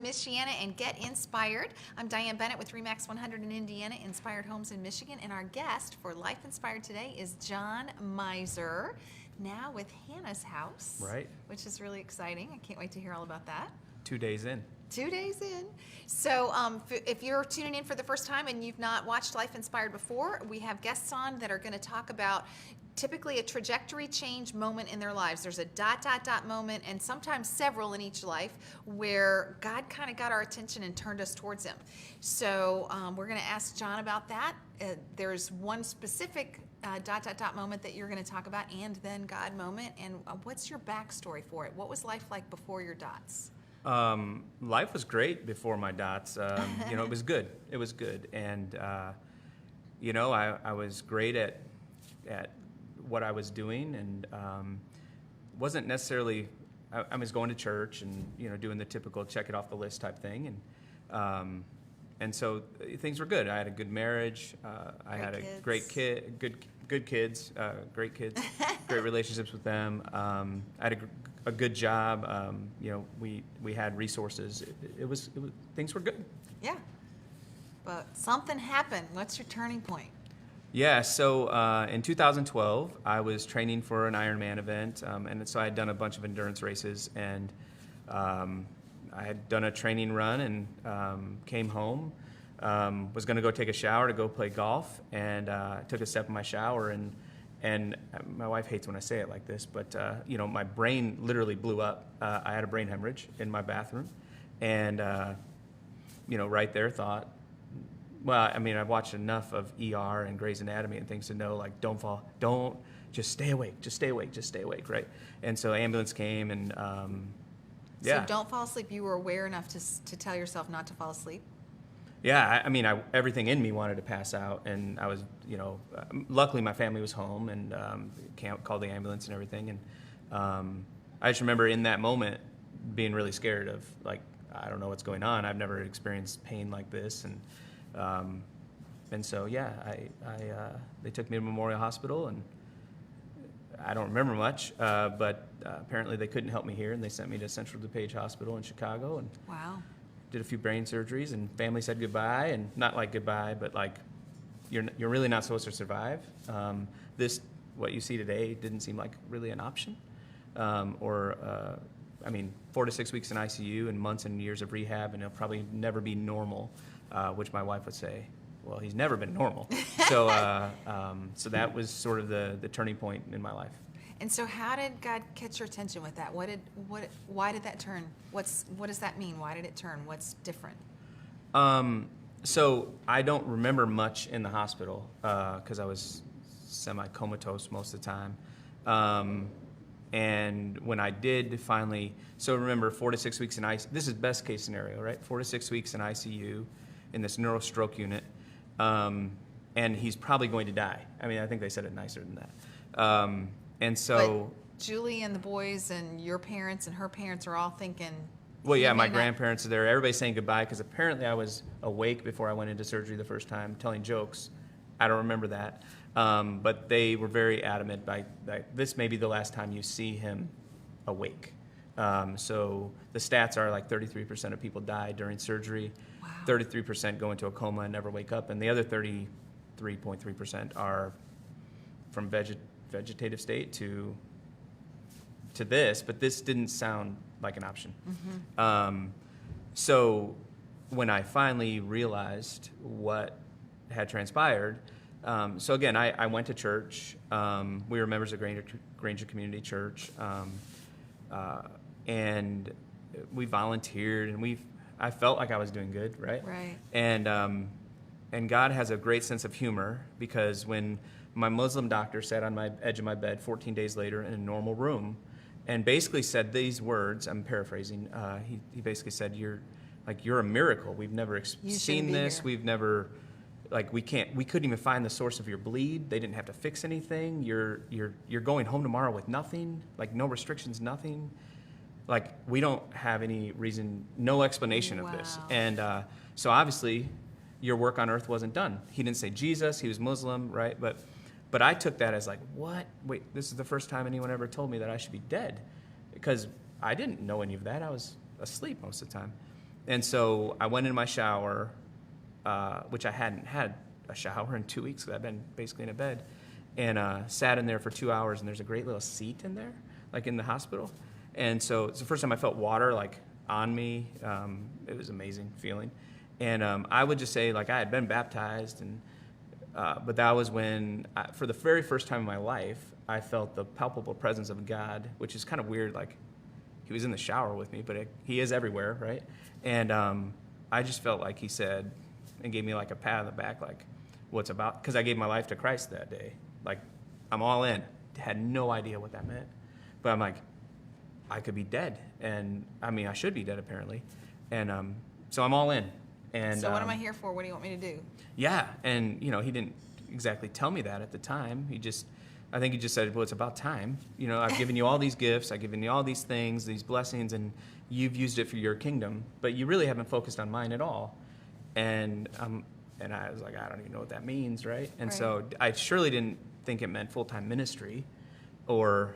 Michiana and Get Inspired. I'm Diane Bennett with RE/MAX 100 in Indiana, Inspired Homes in Michigan, and our guest for Life Inspired today is John Meiser, now with Hannah's house. Right. Which is really exciting. I can't wait to hear all about that. 2 days in. 2 days in. So if you're tuning in for the first time and you've not watched Life Inspired before, we have guests on that are going to talk about typically a trajectory change moment in their lives. There's a ... moment, and sometimes several in each life, where God kind of got our attention and turned us towards Him. So we're going to ask John about that. There's one specific ... moment that you're going to talk about, and then God moment. And what's your backstory for it? What was life like before your dots? Life was great before my dots. It was good. It was good. And, I was great at what I was doing, and wasn't necessarily, I was going to church and, doing the typical check it off the list type thing. And so things were good. I had a good marriage. I had a great kid, good kids, great kids, great relationships with them. I had a good job. We had resources. It was things were good. Yeah, but something happened. What's your turning point? Yeah, so in 2012, I was training for an Ironman event, and so I had done a bunch of endurance races, and I had done a training run and came home, was going to go take a shower to go play golf, and took a step in my shower, and my wife hates when I say it like this, but my brain literally blew up. I had a brain hemorrhage in my bathroom, and right there thought, well, I mean, I've watched enough of ER and Grey's Anatomy and things to know, like, just stay awake, right? And so ambulance came, and yeah. So don't fall asleep. You were aware enough to tell yourself not to fall asleep? Yeah, everything in me wanted to pass out, and I was, luckily my family was home, and called the ambulance and everything, and I just remember in that moment being really scared of, like, I don't know what's going on. I've never experienced pain like this, and so yeah, they took me to Memorial Hospital, and I don't remember much, but apparently they couldn't help me here, and they sent me to Central DuPage Hospital in Chicago, and wow. Did a few brain surgeries, and family said goodbye, and not like goodbye, but like you're really not supposed to survive. What you see today didn't seem like really an option, 4 to 6 weeks in ICU and months and years of rehab, and it'll probably never be normal, which my wife would say, well, he's never been normal. So that was sort of the turning point in my life. And so how did God catch your attention with that? Why did that turn? What does that mean? Why did it turn? What's different? So I don't remember much in the hospital because I was semi-comatose most of the time. And when I did finally, so remember 4 to 6 weeks in ICU, this is best case scenario, right? 4 to 6 weeks in ICU in this neurostroke unit. And he's probably going to die. I mean, I think they said it nicer than that. And so, but Julie and the boys and your parents and her parents are all thinking. Well, yeah, my grandparents are there. Everybody's saying goodbye because apparently I was awake before I went into surgery the first time, telling jokes. I don't remember that, but they were very adamant by this may be the last time you see him awake. So the stats are like 33% of people die during surgery, wow. 33% go into a coma and never wake up, and the other 33.3% are from vegetative state to this, but this didn't sound like an option. Mm-hmm. So when I finally realized what had transpired, so again, I went to church. We were members of Granger Community Church, and we volunteered, and I felt like I was doing good, right? Right. And God has a great sense of humor, because when my Muslim doctor sat on my edge of my bed 14 days later in a normal room and basically said these words, I'm paraphrasing, he basically said, you're a miracle. We've never seen this. We've never, we couldn't even find the source of your bleed. They didn't have to fix anything. You're going home tomorrow with nothing, no restrictions, nothing. We don't have any reason, no explanation of this. And so obviously your work on earth wasn't done. He didn't say Jesus, he was Muslim, right? But I took that as what? Wait, this is the first time anyone ever told me that I should be dead, because I didn't know any of that. I was asleep most of the time. And so I went in my shower, which I hadn't had a shower in 2 weeks because I've been basically in a bed, and sat in there for 2 hours, and there's a great little seat in there, like in the hospital. And so it's the first time I felt water like on me. It was an amazing feeling. And I would just say, like, I had been baptized, and but that was when, for the very first time in my life, I felt the palpable presence of God, which is kind of weird. Like, he was in the shower with me, but he is everywhere, right? And I just felt like he said, and gave me like a pat on the back, like, what's about? Because I gave my life to Christ that day. Like, I'm all in. Had no idea what that meant. But I'm like, I could be dead. And, I mean, I should be dead, apparently. And so I'm all in. And so what am I here for? What do you want me to do? Yeah, and, you know, he didn't exactly tell me that at the time. I think he just said, well, it's about time. You know, I've given you all these gifts. I've given you all these things, these blessings, and you've used it for your kingdom. But you really haven't focused on mine at all. And I was like, I don't even know what that means, right? And so I surely didn't think it meant full-time ministry or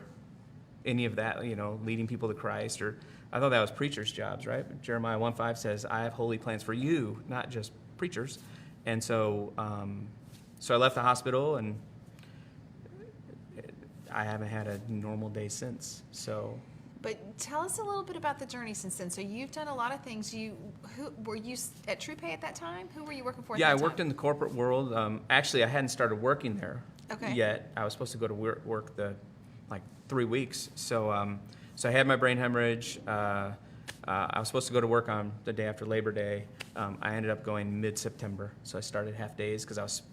any of that, you know, leading people to Christ. Or I thought that was preachers' jobs, right? Jeremiah 1:5 says, I have holy plans for you, not just preachers. And so so I left the hospital, and I haven't had a normal day since. So, but tell us a little bit about the journey since then. So you've done a lot of things. Were you at TruePay at that time? Who were you working for at that time? Yeah, I worked in the corporate world. Actually, I hadn't started working there yet. I was supposed to go to work the 3 weeks. So so I had my brain hemorrhage. I was supposed to go to work on the day after Labor Day. I ended up going mid-September. So I started half days because I was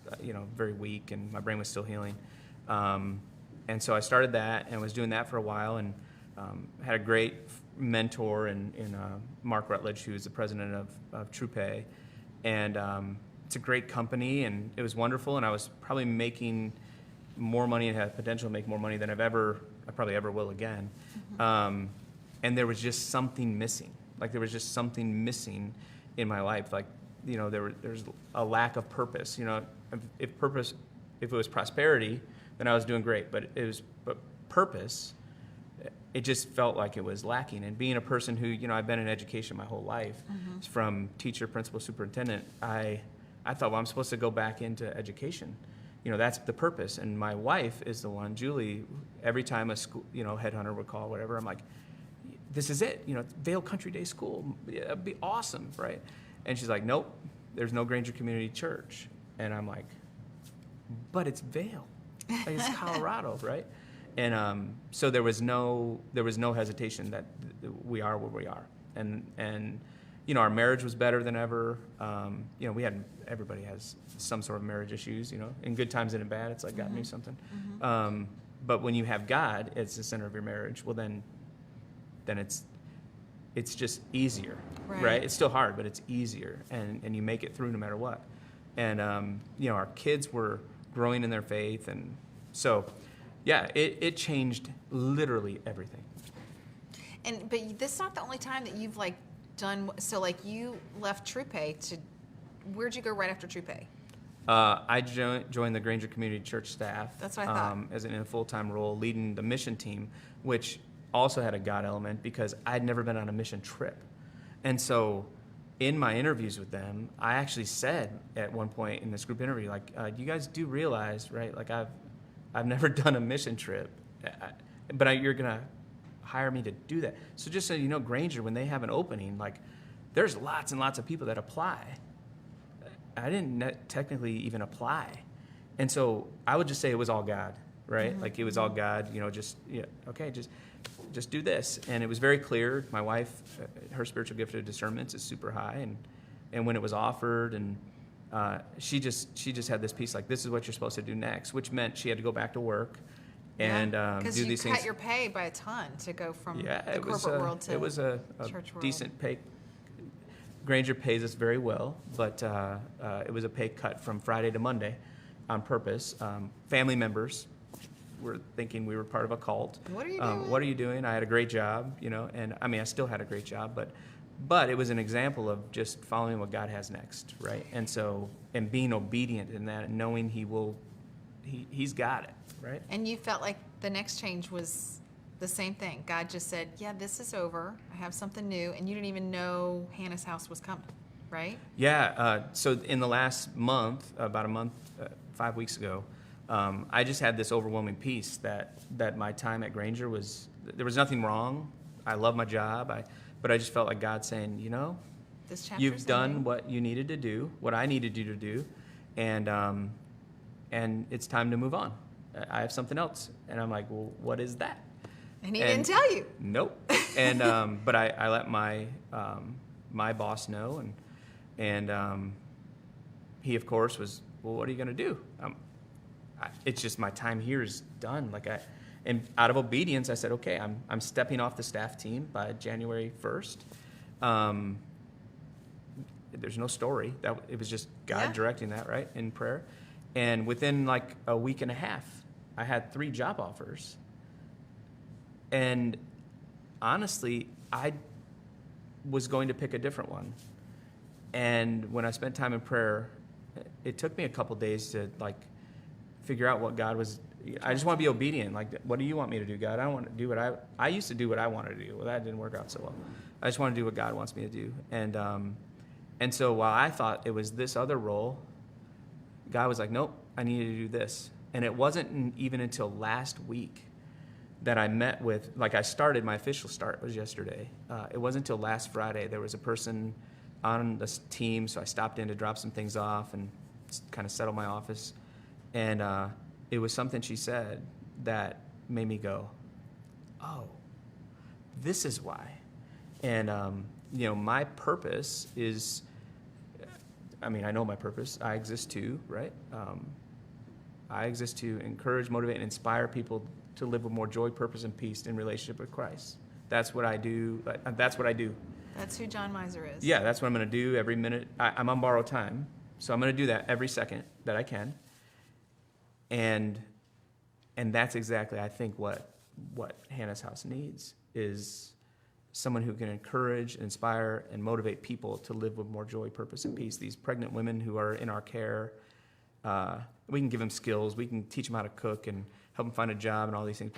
very weak and my brain was still healing. And so I started that and was doing that for a while, and had a great mentor in Mark Rutledge, who is the president of TruePay. And it's a great company, and it was wonderful, and I was probably making more money and had potential to make more money than I probably ever will again. Mm-hmm. And there was just something missing. Like, there was just something missing in my life. Like, there's a lack of purpose. If it was prosperity, then I was doing great. But purpose, it just felt like it was lacking. And being a person who, I've been in education my whole life, mm-hmm. from teacher, principal, superintendent, I thought, well, I'm supposed to go back into education. That's the purpose. And my wife is the one, Julie, every time a school, headhunter would call, whatever, I'm like, this is it, Vail Country Day School, it'd be awesome, right? And she's like, nope, there's no Granger Community Church. And I'm like, but it's Vail, like, it's Colorado, right? And so there was no hesitation that we are where we are. And our marriage was better than ever. Everybody has some sort of marriage issues, in good times and in bad. It's like God knew something. Mm-hmm. But when you have God as the center of your marriage, well, then it's just easier, right? It's still hard, but it's easier, and you make it through no matter what. And our kids were growing in their faith, and so it changed literally everything. But this is not the only time that you've done. So you left TruePay to, where'd you go right after TruePay? I joined the Granger Community Church staff. That's what I thought. As in a full-time role, leading the mission team, which also had a God element because I'd never been on a mission trip. And so in my interviews with them, I actually said at one point in this group interview, you guys do realize, right, I've never done a mission trip, but you're going to hire me to do that. So just so you know, Granger, when they have an opening, there's lots and lots of people that apply. I didn't technically even apply. And so I would just say it was all God, right? Mm-hmm. It was all God, just do this. And it was very clear. My wife, her spiritual gift of discernment is super high. And when it was offered, and she just had this piece, this is what you're supposed to do next, which meant she had to go back to work and do these things. Because you cut your pay by a ton to go from the corporate world to it was a church world. Decent pay. Granger pays us very well, but it was a pay cut from Friday to Monday on purpose. Family members were thinking we were part of a cult. What are you doing? What are you doing? I had a great job, and I still had a great job, but it was an example of just following what God has next, right? And so, and being obedient in that, and knowing He's got it, right? And you felt like the next change was The same thing. God just said, yeah, this is over. I have something new. And you didn't even know Hannah's house was coming, right? Yeah. So in the last month, about a month, 5 weeks ago, I just had this overwhelming peace that my time at Granger there was nothing wrong. I love my job. But I just felt like God saying, This chapter's you've done ending. what you needed to do, what I needed you to do, and it's time to move on. I have something else. And I'm like, well, what is that? And he didn't tell you. Nope. And but I let my my boss know, and he of course was, well, what are you going to do? It's just my time here is done. And out of obedience, I said, okay, I'm stepping off the staff team by January 1st. There's no story. It was just God directing that, right, in prayer. And within like a week and a half, I had 3 job offers. And honestly, I was going to pick a different one. And when I spent time in prayer, it took me a couple days to figure out what God was. I just want to be obedient. What do you want me to do, God? I don't want to do what I used to do what I wanted to do. Well, that didn't work out so well. I just want to do what God wants me to do. And so while I thought it was this other role, God was like, nope, I need you to do this. And it wasn't even until last week that I met with, I started, my official start was yesterday. It wasn't until last Friday. There was a person on this team, so I stopped in to drop some things off and kind of settle my office. And it was something she said that made me go, oh, this is why. And, my purpose is, I know my purpose. I exist to, right? I exist to encourage, motivate, and inspire people to live with more joy, purpose, and peace in relationship with Christ. That's what I do. That's what I do. That's who John Meiser is. Yeah, that's what I'm going to do every minute. I'm on borrowed time, so I'm going to do that every second that I can. And that's exactly, I think, what Hannah's house needs is someone who can encourage, inspire, and motivate people to live with more joy, purpose, and peace. These pregnant women who are in our care, we can give them skills. We can teach them how to cook and help them find a job and all these things.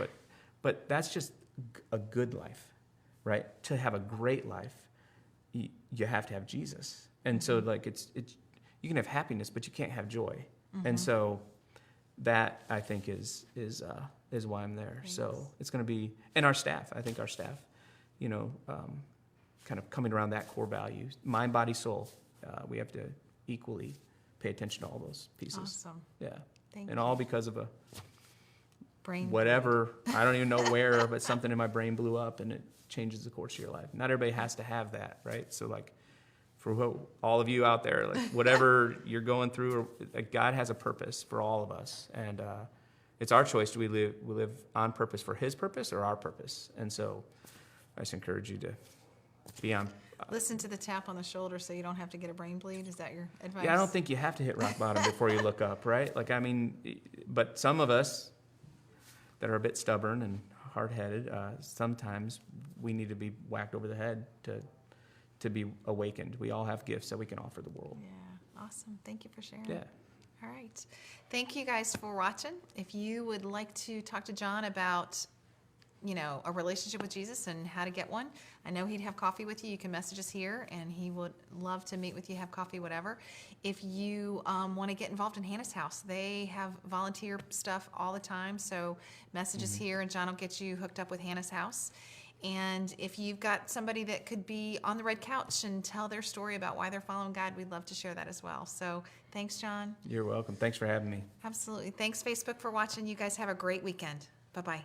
But that's just a good life, right? To have a great life, you have to have Jesus. And so, it's you can have happiness, but you can't have joy. Mm-hmm. And so that, I think, is why I'm there. Thanks. So it's going to be, and our staff, I think our staff, kind of coming around that core value, mind, body, soul. We have to equally pay attention to all those pieces. Awesome. Yeah. Thank and you. All because of a brain whatever, I don't even know where, but something in my brain blew up and it changes the course of your life. Not everybody has to have that, right? So for all of you out there, whatever you're going through, God has a purpose for all of us. And it's our choice. Do we live on purpose for His purpose or our purpose? And so I just encourage you to be on. Listen to the tap on the shoulder so you don't have to get a brain bleed. Is that your advice? Yeah, I don't think you have to hit rock bottom before you look up, right? But some of us that are a bit stubborn and hard-headed, sometimes we need to be whacked over the head to be awakened. We all have gifts that we can offer the world. Yeah, awesome. Thank you for sharing. Yeah. All right. Thank you guys for watching. If you would like to talk to John about a relationship with Jesus and how to get one, I know he'd have coffee with you. You can message us here, and he would love to meet with you, have coffee, whatever. If you want to get involved in Hannah's house, they have volunteer stuff all the time, so message us here, and John will get you hooked up with Hannah's house. And if you've got somebody that could be on the red couch and tell their story about why they're following God, we'd love to share that as well. So thanks, John. You're welcome. Thanks for having me. Absolutely. Thanks, Facebook, for watching. You guys have a great weekend. Bye-bye.